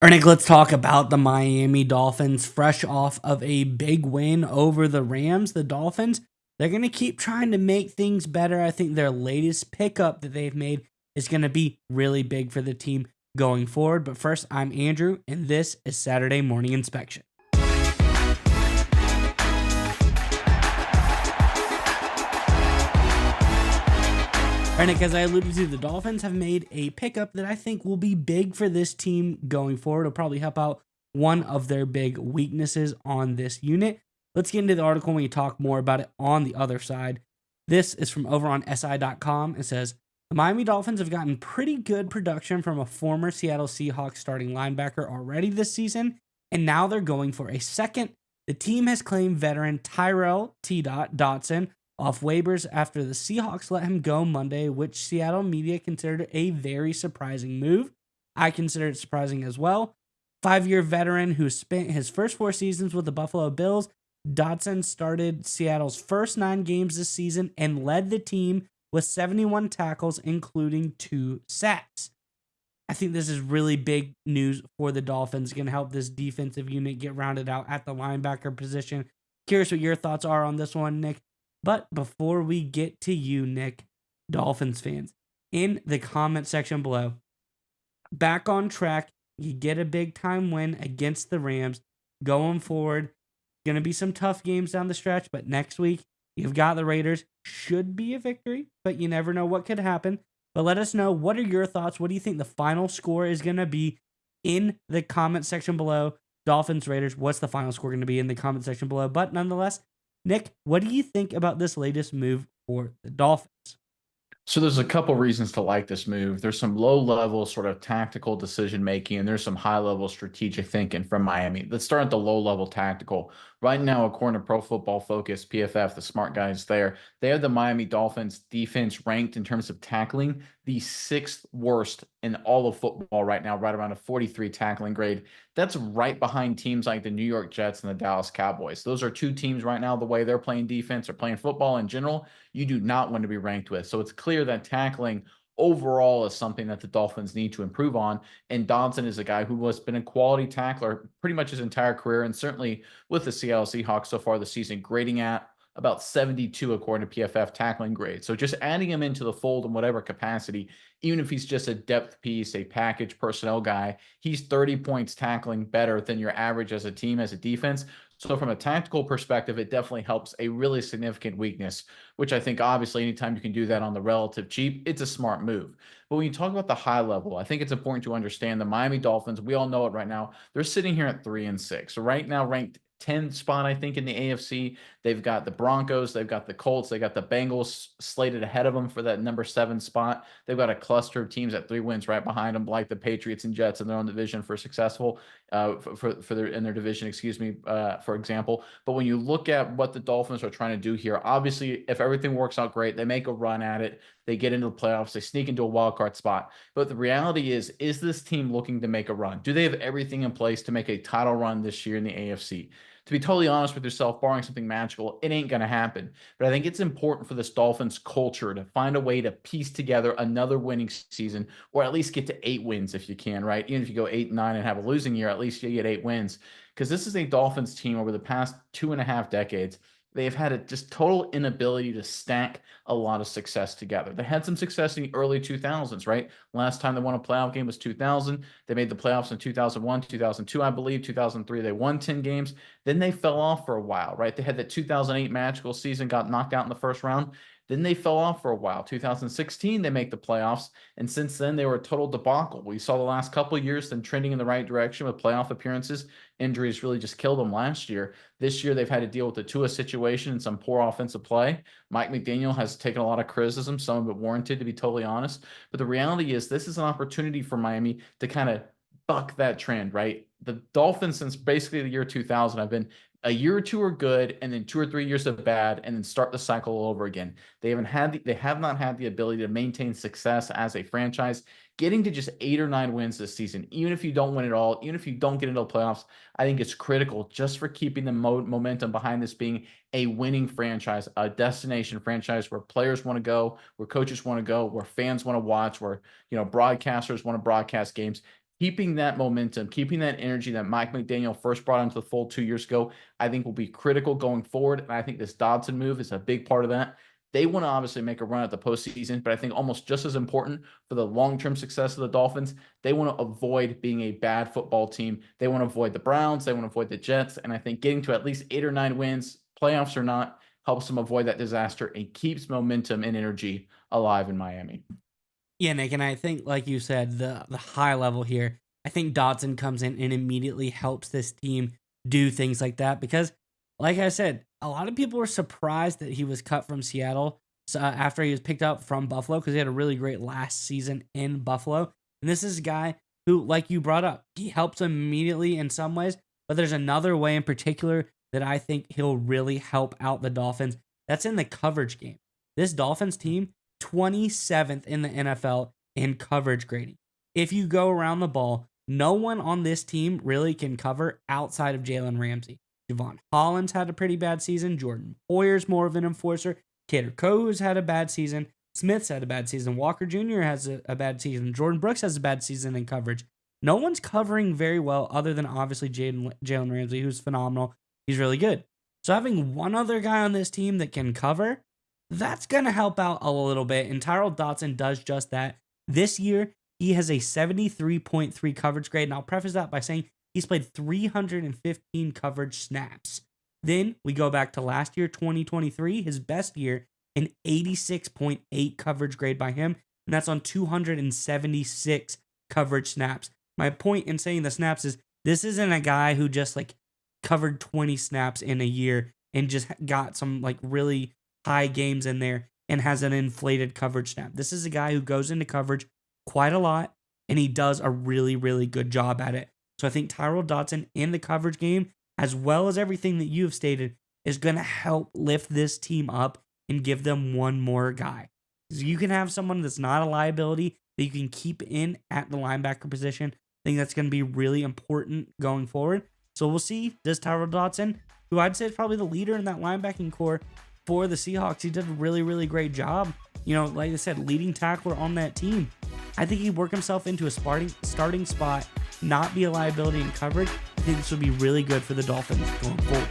Ernick, let's talk about the Miami Dolphins. Fresh off of a big win over the Rams, the Dolphins, they're going to keep trying to make things better. I think their latest pickup that they've made is going to be really big for the team going forward. But first, I'm Andrew, and this is Saturday Morning Inspection. Ernick, as I alluded to, the Dolphins have made a pickup that I think will be big for this team going forward. It'll probably help out one of their big weaknesses on this unit. Let's get into the article when we talk more about it on the other side. This is from over on SI.com. It says, the Miami Dolphins have gotten pretty good production from a former Seattle Seahawks starting linebacker already this season, and now they're going for a second. The team has claimed veteran Tyrel Dodson off waivers after the Seahawks let him go Monday, which Seattle media considered a very surprising move. I consider it surprising as well. 5-year veteran who spent his first 4 seasons with the Buffalo Bills, Dodson started Seattle's first 9 games this season and led the team with 71 tackles, including 2 sacks. I think this is really big news for the Dolphins. Going to help this defensive unit get rounded out at the linebacker position. Curious what your thoughts are on this one, Nick. But before we get to you, Nick, Dolphins fans, in the comment section below, back on track, you get a big time win against the Rams. Going forward, going to be some tough games down the stretch, but next week, you've got the Raiders. Should be a victory, but you never know what could happen. But let us know, what are your thoughts? What do you think the final score is going to be in the comment section below? Dolphins, Raiders, what's the final score going to be in the comment section below? But nonetheless, Nick, what do you think about this latest move for the Dolphins? So there's a couple reasons to like this move. There's some low-level sort of tactical decision making, and there's some high-level strategic thinking from Miami. Let's start at the low-level tactical. Right now, according to Pro Football Focus, PFF, the smart guys there, they have the Miami Dolphins defense ranked in terms of tackling the 6th worst in all of football right now, right around a 43 tackling grade. That's right behind teams like the New York Jets and the Dallas Cowboys. Those are 2 teams right now, the way they're playing defense or playing football in general, you do not want to be ranked with. So it's clear that tackling overall is something that the Dolphins need to improve on. And Dodson is a guy who has been a quality tackler pretty much his entire career, and certainly with the Seattle Seahawks so far this season, grading at about 72 according to PFF tackling grade. So just adding him into the fold in whatever capacity, even if he's just a depth piece, a package personnel guy, he's 30 points tackling better than your average as a team, as a defense. So from a tactical perspective, it definitely helps a really significant weakness, which I think obviously anytime you can do that on the relative cheap, it's a smart move. But when you talk about the high level, I think it's important to understand the Miami Dolphins, we all know it right now, they're sitting here at 3-6. So right now ranked 10th spot, I think, in the AFC. They've got the Broncos, they've got the Colts, they got the Bengals slated ahead of them for that number 7 spot. They've got a cluster of teams at 3 wins right behind them, like the Patriots and Jets in their own division for successful for their in their division, excuse me, for example. But when you look at what the Dolphins are trying to do here, obviously, if everything works out great, they make a run at it, they get into the playoffs, they sneak into a wild card spot. But the reality is this team looking to make a run? Do they have everything in place to make a title run this year in the AFC? To be totally honest with yourself, barring something magical, it ain't going to happen. But I think it's important for this Dolphins culture to find a way to piece together another winning season, or at least get to 8 wins if you can, right? Even if you go 8-9 and have a losing year, at least you get 8 wins. Because this is a Dolphins team over the past 2.5 decades. They have had a just total inability to stack a lot of success together. They had some success in the early 2000s, right? Last time they won a playoff game was 2000. They made the playoffs in 2001, 2002, I believe. 2003, they won 10 games. Then they fell off for a while, right? They had that 2008 magical season, got knocked out in the first round. Then they fell off for a while. 2016, they make the playoffs. And since then, they were a total debacle. We saw the last couple of years them trending in the right direction with playoff appearances. Injuries really just killed them last year. This year, they've had to deal with the Tua situation and some poor offensive play. Mike McDaniel has taken a lot of criticism, some of it warranted, to be totally honest. But the reality is this is an opportunity for Miami to kind of buck that trend, right? The Dolphins, since basically the year 2000, have been a year or 2 are good, and then 2 or 3 years of bad, and then start the cycle all over again. They have not had the ability to maintain success as a franchise. Getting to just 8 or 9 wins this season, even if you don't win it all, even if you don't get into the playoffs, I think it's critical just for keeping the momentum behind this being a winning franchise, a destination franchise where players want to go, where coaches want to go, where fans want to watch, where broadcasters want to broadcast games. keeping that momentum, keeping that energy that Mike McDaniel first brought into the fold 2 years ago, I think will be critical going forward. And I think this Dodson move is a big part of that. They want to obviously make a run at the postseason, but I think almost just as important for the long-term success of the Dolphins, they want to avoid being a bad football team. They want to avoid the Browns. They want to avoid the Jets. And I think getting to at least 8 or 9 wins, playoffs or not, helps them avoid that disaster and keeps momentum and energy alive in Miami. Yeah, Nick, and I think, like you said, the high level here, I think Dodson comes in and immediately helps this team do things like that because, like I said, a lot of people were surprised that he was cut from Seattle after he was picked up from Buffalo because he had a really great last season in Buffalo. And this is a guy who, like you brought up, he helps immediately in some ways, but there's another way in particular that I think he'll really help out the Dolphins. That's in the coverage game. This Dolphins team, 27th in the NFL in coverage grading. If you go around the ball, no one on this team really can cover outside of Jalen Ramsey. Javon Hollins had a pretty bad season. Jordan Poyer's more of an enforcer. Kader Kohou's had a bad season. Smith's had a bad season. Walker Jr. has a bad season. Jordan Brooks has a bad season in coverage. No one's covering very well other than obviously Jalen Ramsey, who's phenomenal. He's really good. So having one other guy on this team that can cover, that's going to help out a little bit. And Tyrel Dodson does just that. This year, he has a 73.3 coverage grade. And I'll preface that by saying he's played 315 coverage snaps. Then we go back to last year, 2023, his best year, an 86.8 coverage grade by him. And that's on 276 coverage snaps. My point in saying the snaps is this isn't a guy who just like covered 20 snaps in a year and just got some like really high games in there and has an inflated coverage snap. This is a guy who goes into coverage quite a lot and he does a really, really good job at it. So I think Tyrel Dodson in the coverage game, as well as everything that you have stated, is going to help lift this team up and give them one more guy. So you can have someone that's not a liability that you can keep in at the linebacker position. I think that's going to be really important going forward. So we'll see. Does Tyrel Dodson, who I'd say is probably the leader in that linebacking core for the Seahawks, he did a really, really great job. You know, like I said, leading tackler on that team. I think he'd work himself into a starting spot, not be a liability in coverage. I think this would be really good for the Dolphins going forward.